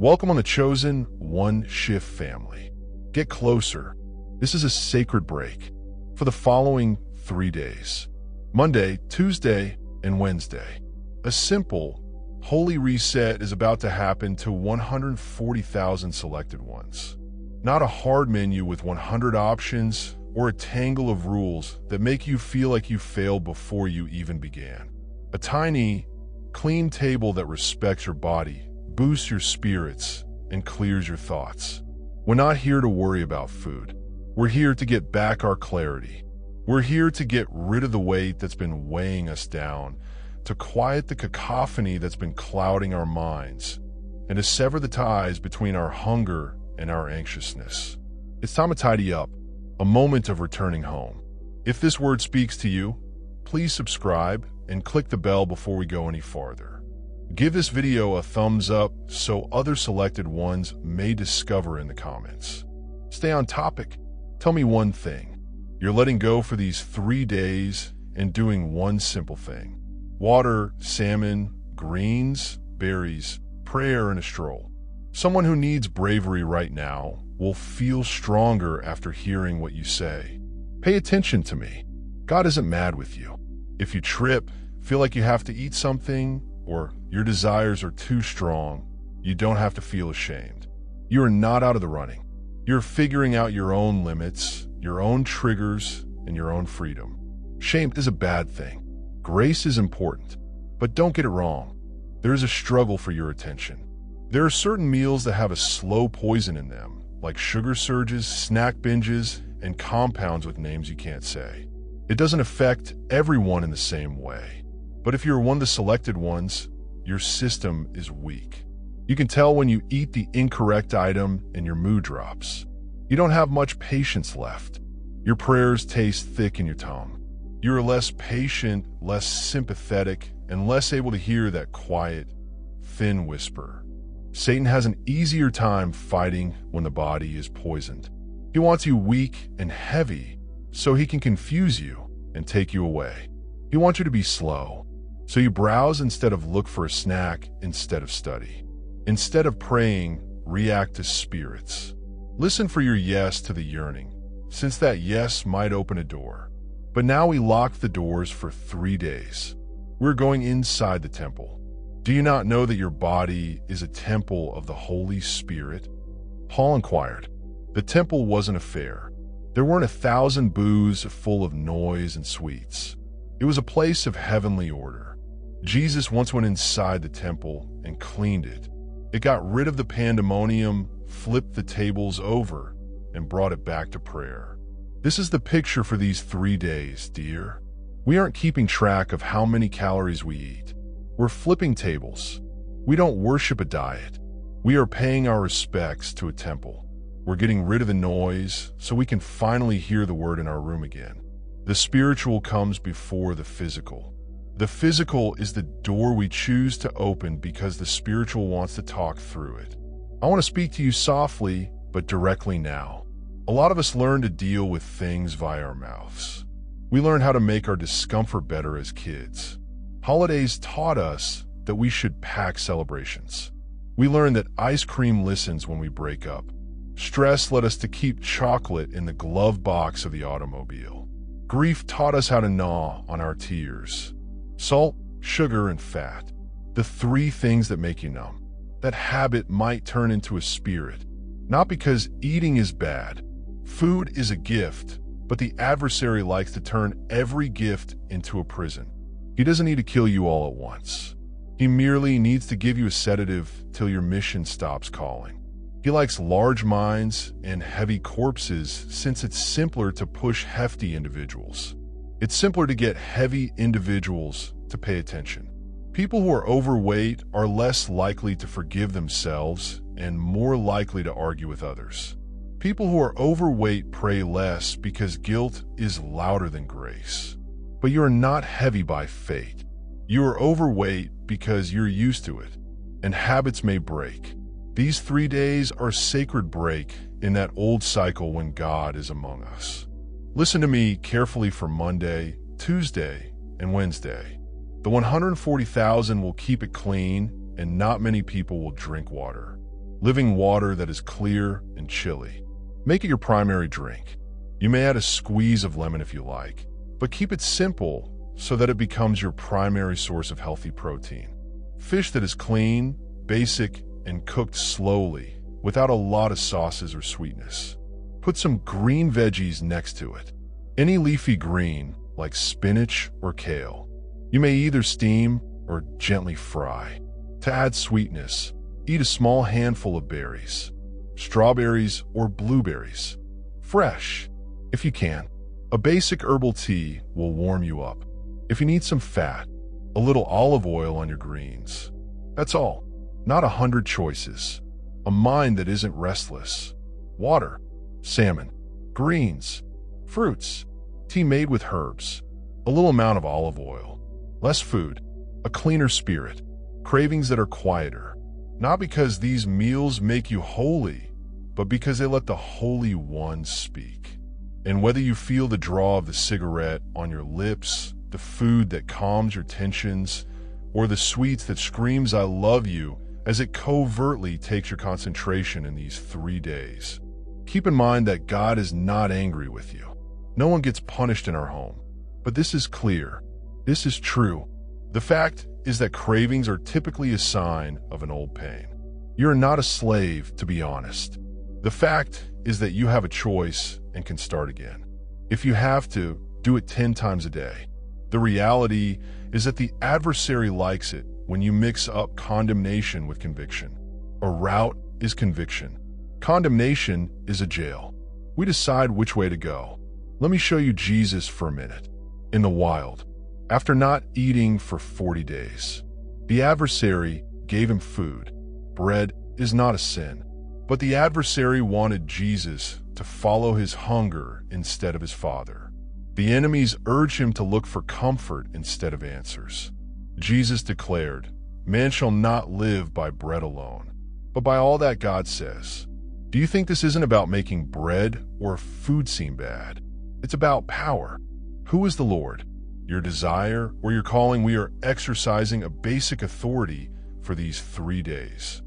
Welcome on the chosen one shift family. Get closer. This is a sacred break for the following 3 days: Monday, Tuesday, and Wednesday. A simple, holy reset is about to happen to 140,000 selected ones. Not a hard menu with 100 options or a tangle of rules that make you feel like you failed before you even began. A tiny, clean table that respects your body, boosts your spirits, and clears your thoughts. We're not here to worry about food. We're here to get back our clarity. We're here to get rid of the weight that's been weighing us down, to quiet the cacophony that's been clouding our minds, and to sever the ties between our hunger and our anxiousness. It's time to tidy up, a moment of returning home. If this word speaks to you, please subscribe and click the bell before we go any farther. Give this video a thumbs up so other selected ones may discover in the comments. Stay on topic. Tell me one thing. You're letting go for these 3 days and doing one simple thing. Water, salmon, greens, berries, prayer, and a stroll. Someone who needs bravery right now will feel stronger after hearing what you say. Pay attention to me. God isn't mad with you. If you trip, feel like you have to eat something, or your desires are too strong, you don't have to feel ashamed. You are not out of the running. You're figuring out your own limits, your own triggers, and your own freedom. Shame is a bad thing. Grace is important, but don't get it wrong. There is a struggle for your attention. There are certain meals that have a slow poison in them, like sugar surges, snack binges, and compounds with names you can't say. It doesn't affect everyone in the same way. But if you're one of the selected ones, your system is weak. You can tell when you eat the incorrect item and your mood drops. You don't have much patience left. Your prayers taste thick in your tongue. You're less patient, less sympathetic, and less able to hear that quiet, thin whisper. Satan has an easier time fighting when the body is poisoned. He wants you weak and heavy so he can confuse you and take you away. He wants you to be slow, so you browse instead of look for a snack instead of study. Instead of praying, react to spirits. Listen for your yes to the yearning, since that yes might open a door. But now we lock the doors for 3 days. We're going inside the temple. Do you not know that your body is a temple of the Holy Spirit? Paul inquired. The temple wasn't a fair. There weren't 1,000 booths full of noise and sweets. It was a place of heavenly order. Jesus once went inside the temple and cleaned it. It got rid of the pandemonium, flipped the tables over, and brought it back to prayer. This is the picture for these 3 days, dear. We aren't keeping track of how many calories we eat. We're flipping tables. We don't worship a diet. We are paying our respects to a temple. We're getting rid of the noise so we can finally hear the word in our room again. The spiritual comes before the physical. The physical is the door we choose to open because the spiritual wants to talk through it. I want to speak to you softly, but directly now. A lot of us learn to deal with things via our mouths. We learn how to make our discomfort better as kids. Holidays taught us that we should pack celebrations. We learned that ice cream listens when we break up. Stress led us to keep chocolate in the glove box of the automobile. Grief taught us how to gnaw on our tears. Salt, sugar, and fat, the 3 things that make you numb. That habit might turn into a spirit, not because eating is bad. Food is a gift, but the adversary likes to turn every gift into a prison. He doesn't need to kill you all at once. He merely needs to give you a sedative till your mission stops calling. He likes large minds and heavy corpses since it's simpler to push hefty individuals. It's simpler to get heavy individuals to pay attention. People who are overweight are less likely to forgive themselves and more likely to argue with others. People who are overweight pray less because guilt is louder than grace. But you are not heavy by fate. You are overweight because you're used to it, and habits may break. These 3 days are a sacred break in that old cycle when God is among us. Listen to me carefully for Monday, Tuesday, and Wednesday. The 140,000 will keep it clean, and not many people will drink water. living water that is clear and chilly. Make it your primary drink. You may add a squeeze of lemon if you like, but keep it simple so that it becomes your primary source of healthy protein. Fish that is clean, basic, and cooked slowly without a lot of sauces or sweetness. Put some green veggies next to it. Any leafy green, like spinach or kale. You may either steam or gently fry. To add sweetness, eat a small handful of berries, strawberries or blueberries. Fresh, if you can. A basic herbal tea will warm you up. If you need some fat, a little olive oil on your greens. That's all. Not 100 choices. A mind that isn't restless. Water, salmon, greens, fruits, tea made with herbs, a little amount of olive oil, less food, a cleaner spirit, cravings that are quieter. Not because these meals make you holy, but because they let the Holy One speak. And whether you feel the draw of the cigarette on your lips, the food that calms your tensions, or the sweets that screams "I love you" as it covertly takes your concentration in these 3 days. Keep in mind that God is not angry with you. No one gets punished in our home. But this is clear. This is true. The fact is that cravings are typically a sign of an old pain. You're not a slave, to be honest. The fact is that you have a choice and can start again. If you have to, do it 10 times a day. The reality is that the adversary likes it when you mix up condemnation with conviction. A route is conviction. Condemnation is a jail. We decide which way to go. Let me show you Jesus for a minute. In the wild, after not eating for 40 days, the adversary gave him food. Bread is not a sin, but the adversary wanted Jesus to follow his hunger instead of his Father. The enemies urged him to look for comfort instead of answers. Jesus declared, "Man shall not live by bread alone, but by all that God says." Do you think this isn't about making bread or food seem bad? It's about power. Who is the Lord? Your desire or your calling? We are exercising a basic authority for these 3 days.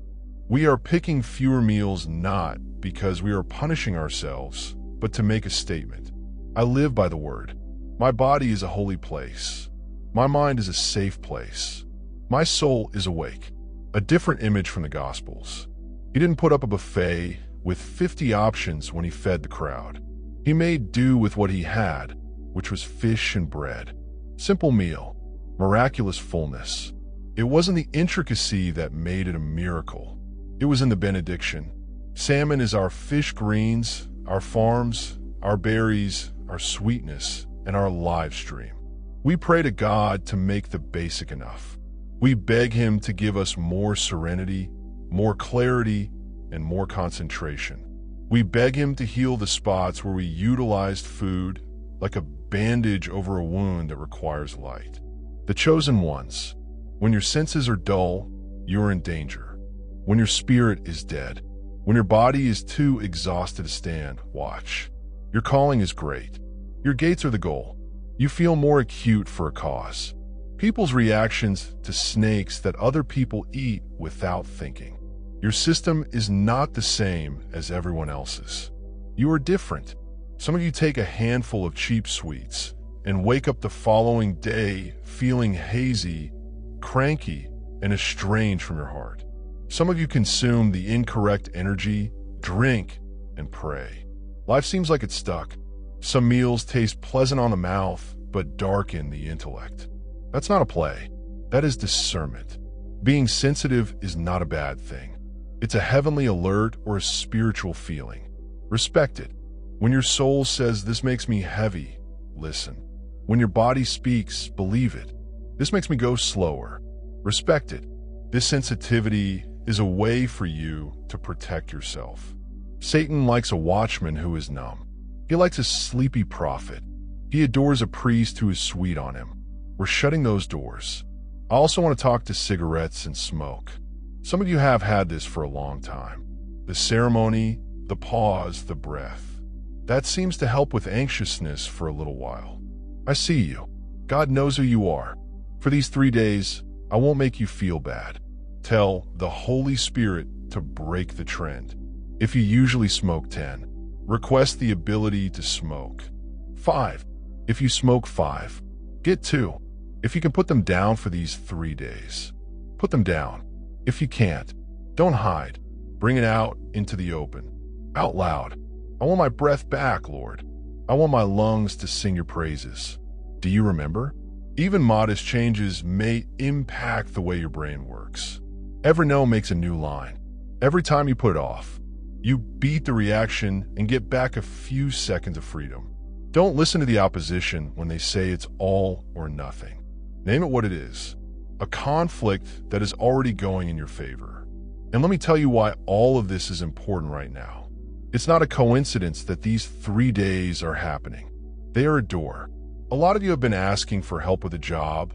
We are picking fewer meals not because we are punishing ourselves, but to make a statement. I live by the word. My body is a holy place. My mind is a safe place. My soul is awake. A different image from the Gospels. He didn't put up a buffet with 50 options when he fed the crowd. He made do with what he had, which was fish and bread. Simple meal, miraculous fullness. It wasn't the intricacy that made it a miracle. It was in the benediction. Salmon is our fish greens, our farms, our berries, our sweetness, and our live stream. We pray to God to make the basic enough. We beg Him to give us more serenity, more clarity, and more concentration. We beg Him to heal the spots where we utilized food like a bandage over a wound that requires light. The chosen ones. When your senses are dull, you're in danger. When your spirit is dead, when your body is too exhausted to stand, watch. Your calling is great. Your gates are the goal. You feel more acute for a cause. People's reactions to snakes that other people eat without thinking. Your system is not the same as everyone else's. You are different. Some of you take a handful of cheap sweets and wake up the following day feeling hazy, cranky, and estranged from your heart. Some of you consume the incorrect energy, drink, and pray. Life seems like it's stuck. Some meals taste pleasant on the mouth, but darken the intellect. That's not a play. That is discernment. Being sensitive is not a bad thing. It's a heavenly alert or a spiritual feeling. Respect it. When your soul says, "This makes me heavy," listen. When your body speaks, believe it. "This makes me go slower." Respect it. This sensitivity is a way for you to protect yourself. Satan likes a watchman who is numb. He likes a sleepy prophet. He adores a priest who is sweet on him. We're shutting those doors. I also want to talk to cigarettes and smoke. Some of you have had this for a long time. The ceremony, the pause, the breath. That seems to help with anxiousness for a little while. I see you. God knows who you are. For these 3 days, I won't make you feel bad. Tell the Holy Spirit to break the trend. If you usually smoke 10, request the ability to smoke 5. If you smoke 5, get 2. If you can put them down for these 3 days, put them down. If you can't, don't hide. Bring it out into the open, out loud. I want my breath back, Lord. I want my lungs to sing your praises. Do you remember? Even modest changes may impact the way your brain works. Every no makes a new line. Every time you put it off, you beat the reaction and get back a few seconds of freedom. Don't listen to the opposition when they say it's all or nothing. Name it what it is, a conflict that is already going in your favor. And let me tell you why all of this is important right now. It's not a coincidence that these 3 days are happening. They are a door. A lot of you have been asking for help with a job,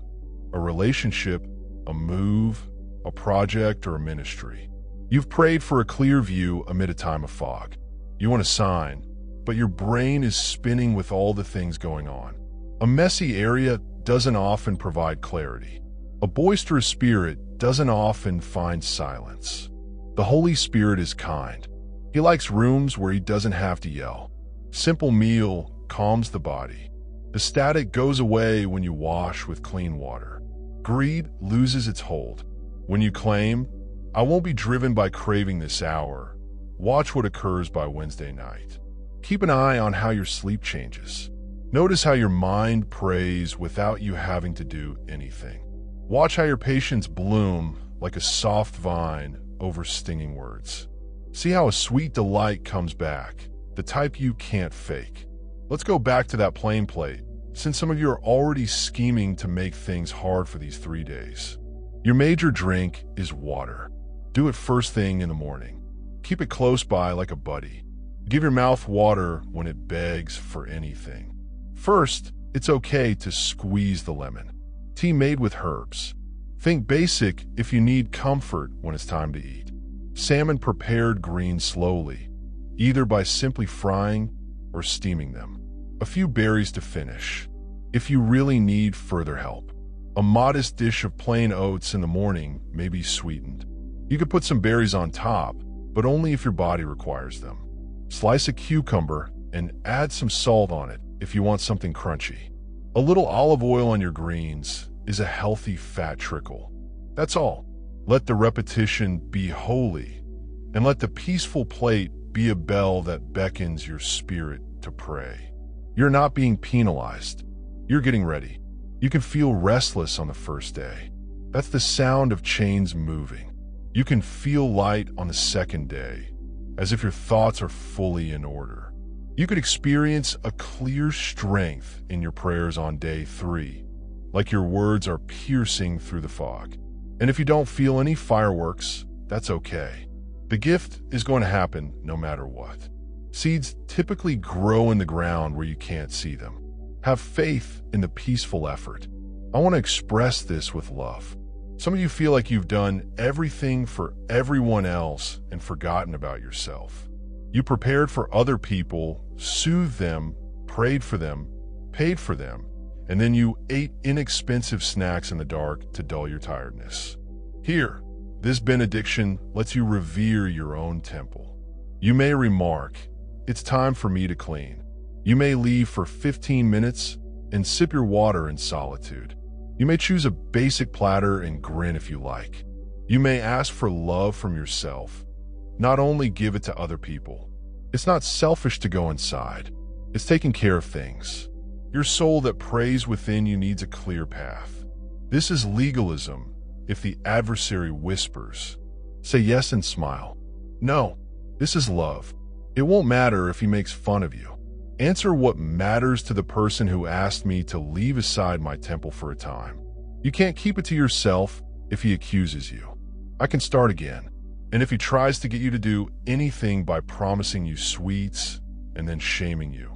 a relationship, a move, a project, or a ministry. You've prayed for a clear view amid a time of fog. You want a sign, but your brain is spinning with all the things going on. A messy area doesn't often provide clarity. A boisterous spirit doesn't often find silence. The Holy Spirit is kind. He likes rooms where he doesn't have to yell. Simple meal calms the body. The static goes away when you wash with clean water. Greed loses its hold. When you claim, I won't be driven by craving this hour, watch what occurs by Wednesday night. Keep an eye on how your sleep changes. Notice how your mind prays without you having to do anything. Watch how your patience bloom like a soft vine over stinging words. See how a sweet delight comes back, the type you can't fake. Let's go back to that plain plate, since some of you are already scheming to make things hard for these 3 days. Your major drink is water. Do it first thing in the morning. Keep it close by like a buddy. Give your mouth water when it begs for anything. First, it's okay to squeeze the lemon. Tea made with herbs. Think basic if you need comfort when it's time to eat. Salmon prepared green slowly, either by simply frying or steaming them. A few berries to finish, if you really need further help. A modest dish of plain oats in the morning may be sweetened. You could put some berries on top, but only if your body requires them. Slice a cucumber and add some salt on it if you want something crunchy. A little olive oil on your greens is a healthy fat trickle. That's all. Let the repetition be holy, and let the peaceful plate be a bell that beckons your spirit to pray. You're not being penalized. You're getting ready. You can feel restless on the first day. That's the sound of chains moving. You can feel light on the second day, as if your thoughts are fully in order. You could experience a clear strength in your prayers on day 3, like your words are piercing through the fog. And if you don't feel any fireworks, that's okay. The gift is going to happen no matter what. Seeds typically grow in the ground where you can't see them. Have faith in the peaceful effort. I want to express this with love. Some of you feel like you've done everything for everyone else and forgotten about yourself. You prepared for other people, soothed them, prayed for them, paid for them, and then you ate inexpensive snacks in the dark to dull your tiredness. Here, this benediction lets you revere your own temple. You may remark, it's time for me to clean. You may leave for 15 minutes and sip your water in solitude. You may choose a basic platter and grin if you like. You may ask for love from yourself, not only give it to other people. It's not selfish to go inside. It's taking care of things. Your soul that prays within you needs a clear path. This is legalism if the adversary whispers. Say yes and smile. No, this is love. It won't matter if he makes fun of you. Answer what matters to the person who asked me to leave aside my temple for a time. You can't keep it to yourself if he accuses you. I can start again. And if he tries to get you to do anything by promising you sweets and then shaming you,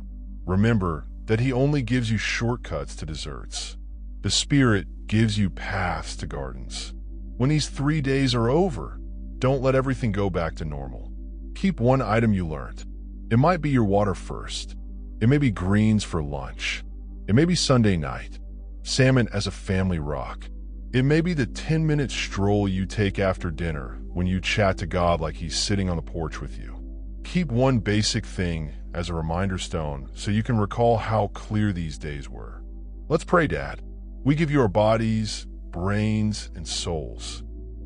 remember that he only gives you shortcuts to desserts. The Spirit gives you paths to gardens. When these 3 days are over, don't let everything go back to normal. Keep one item you learned. It might be your water first. It may be greens for lunch. It may be Sunday night. Salmon as a family rock. It may be the 10-minute stroll you take after dinner when you chat to God like he's sitting on the porch with you. Keep one basic thing as a reminder stone so you can recall how clear these days were. Let's pray, Dad. We give you our bodies, brains, and souls.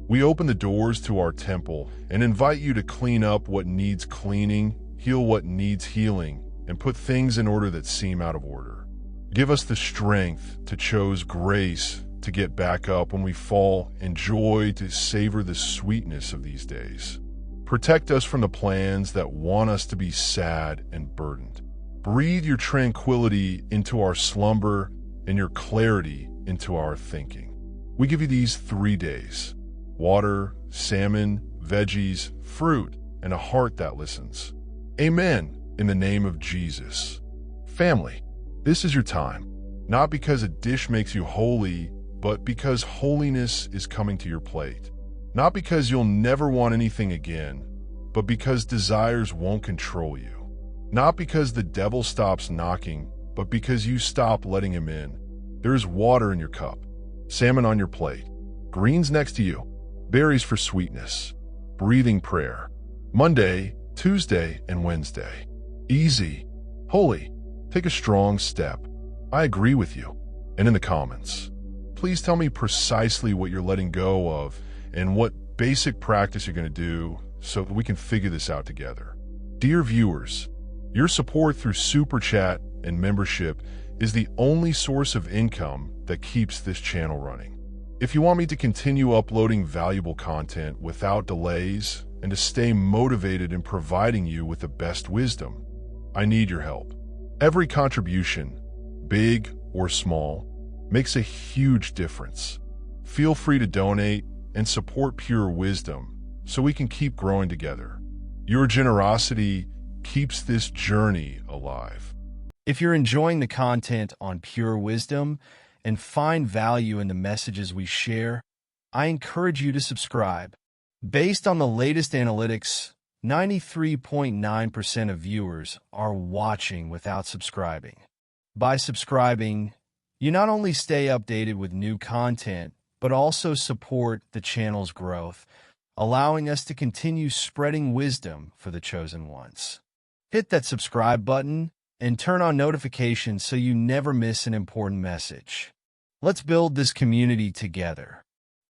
We open the doors to our temple and invite you to clean up what needs cleaning, heal what needs healing, and put things in order that seem out of order. Give us the strength to choose grace to get back up when we fall and joy to savor the sweetness of these days. Protect us from the plans that want us to be sad and burdened. Breathe your tranquility into our slumber and your clarity into our thinking. We give you these 3 days: water, salmon, veggies, fruit, and a heart that listens. Amen, in the name of Jesus. Family, this is your time, not because a dish makes you holy, but because holiness is coming to your plate. Not because you'll never want anything again, but because desires won't control you. Not because the devil stops knocking, but because you stop letting him in. There is water in your cup, salmon on your plate, greens next to you, berries for sweetness, breathing prayer. Monday, Tuesday, and Wednesday. Easy, holy. Take a strong step. I agree with you. And in the comments, please tell me precisely what you're letting go of and what basic practice you're going to do so that we can figure this out together. Dear viewers, your support through Super Chat and membership is the only source of income that keeps this channel running. If you want me to continue uploading valuable content without delays and to stay motivated in providing you with the best wisdom, I need your help. Every contribution, big or small, makes a huge difference. Feel free to donate and support Pure Wisdom so we can keep growing together. Your generosity keeps this journey alive. If you're enjoying the content on Pure Wisdom and find value in the messages we share, I encourage you to subscribe. Based on the latest analytics, 93.9% of viewers are watching without subscribing. By subscribing, you not only stay updated with new content, but also support the channel's growth, allowing us to continue spreading wisdom for the chosen ones. Hit that subscribe button and turn on notifications so you never miss an important message. Let's build this community together.